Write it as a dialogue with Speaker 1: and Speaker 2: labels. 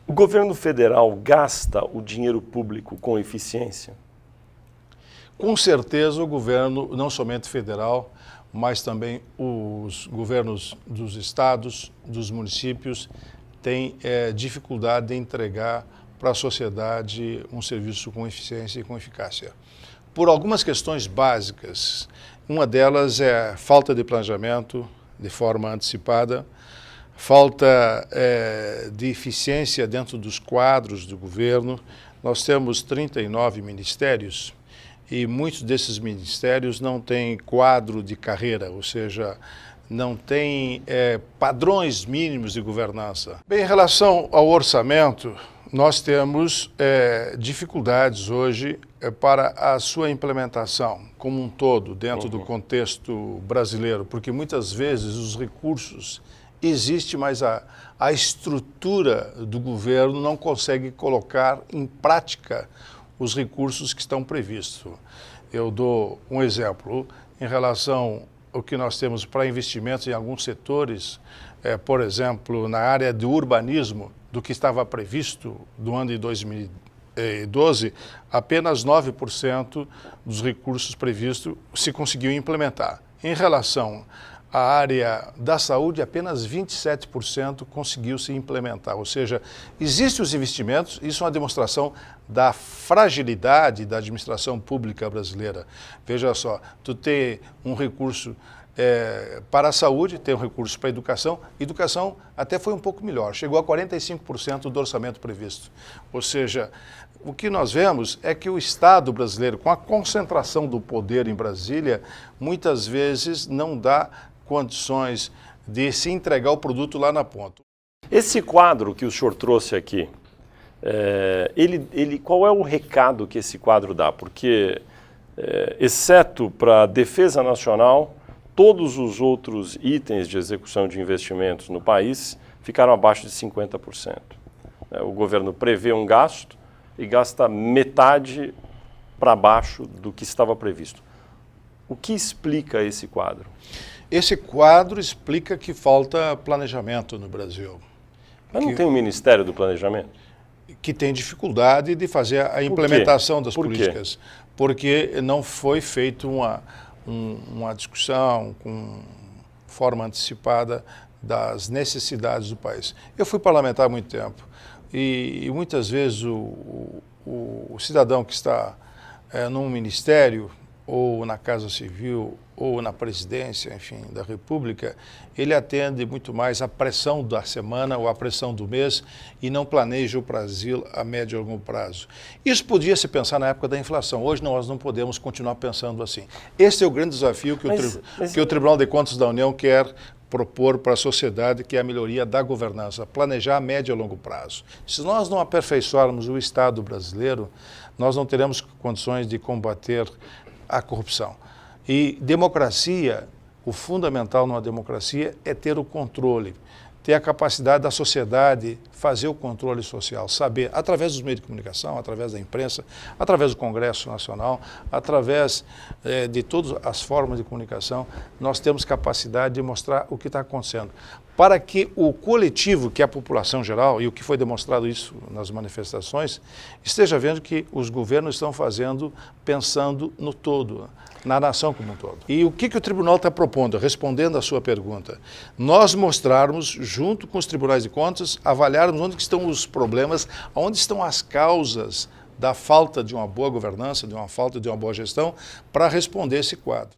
Speaker 1: O governo federal gasta o dinheiro público com eficiência?
Speaker 2: Com certeza o governo, não somente federal, mas também os governos dos estados, dos municípios, têm dificuldade de entregar para a sociedade um serviço com eficiência e com eficácia. Por algumas questões básicas. Uma delas é a falta de planejamento de forma antecipada, falta de eficiência dentro dos quadros do governo. Nós temos 39 ministérios e muitos desses ministérios não têm quadro de carreira, ou seja, não têm padrões mínimos de governança. Bem, em relação ao orçamento, nós temos dificuldades hoje para a sua implementação como um todo, dentro do contexto brasileiro, porque muitas vezes os recursos existem, mas a estrutura do governo não consegue colocar em prática os recursos que estão previstos. Eu dou um exemplo em relação ao que nós temos para investimentos em alguns setores, por exemplo, na área do urbanismo, do que estava previsto do ano de 2012, apenas 9% dos recursos previstos se conseguiu implementar. Em relação à área da saúde, apenas 27% conseguiu se implementar. Ou seja, existem os investimentos, isso é uma demonstração da fragilidade da administração pública brasileira. Veja só, tu tem um recurso para a saúde, tem um recurso para a educação. Educação até foi um pouco melhor, chegou a 45% do orçamento previsto. Ou seja, o que nós vemos é que o Estado brasileiro, com a concentração do poder em Brasília, muitas vezes não dá condições de se entregar o produto lá na ponta.
Speaker 1: Esse quadro que o senhor trouxe aqui, qual é o recado que esse quadro dá? Porque, exceto para a defesa nacional, todos os outros itens de execução de investimentos no país ficaram abaixo de 50%. O governo prevê um gasto e gasta metade para baixo do que estava previsto. O que explica esse quadro?
Speaker 2: Esse quadro explica que falta planejamento no Brasil.
Speaker 1: Mas não tem um Ministério do Planejamento?
Speaker 2: Que tem dificuldade de fazer a implementação das políticas.
Speaker 1: Quê?
Speaker 2: Porque não foi feita uma discussão com forma antecipada das necessidades do país. Eu fui parlamentar há muito tempo e muitas vezes o cidadão que está num ministério ou na Casa Civil ou na presidência, enfim, da República, ele atende muito mais à pressão da semana ou à pressão do mês e não planeja o Brasil a médio e longo prazo. Isso podia se pensar na época da inflação. Hoje nós não podemos continuar pensando assim. Esse é o grande desafio que o Tribunal de Contas da União quer propor para a sociedade, que é a melhoria da governança, planejar a médio e longo prazo. Se nós não aperfeiçoarmos o Estado brasileiro, nós não teremos condições de combater a corrupção. E democracia, o fundamental numa democracia é ter o controle, ter a capacidade da sociedade fazer o controle social, saber, através dos meios de comunicação, através da imprensa, através do Congresso Nacional, através de todas as formas de comunicação, nós temos capacidade de mostrar o que está acontecendo. Para que o coletivo, que é a população geral, e o que foi demonstrado isso nas manifestações, esteja vendo que os governos estão fazendo pensando no todo, na nação como um todo. E o que o tribunal está propondo, respondendo à sua pergunta? Nós mostrarmos, junto com os tribunais de contas, avaliarmos onde estão os problemas, onde estão as causas da falta de uma boa governança, de uma falta de uma boa gestão, para responder esse quadro.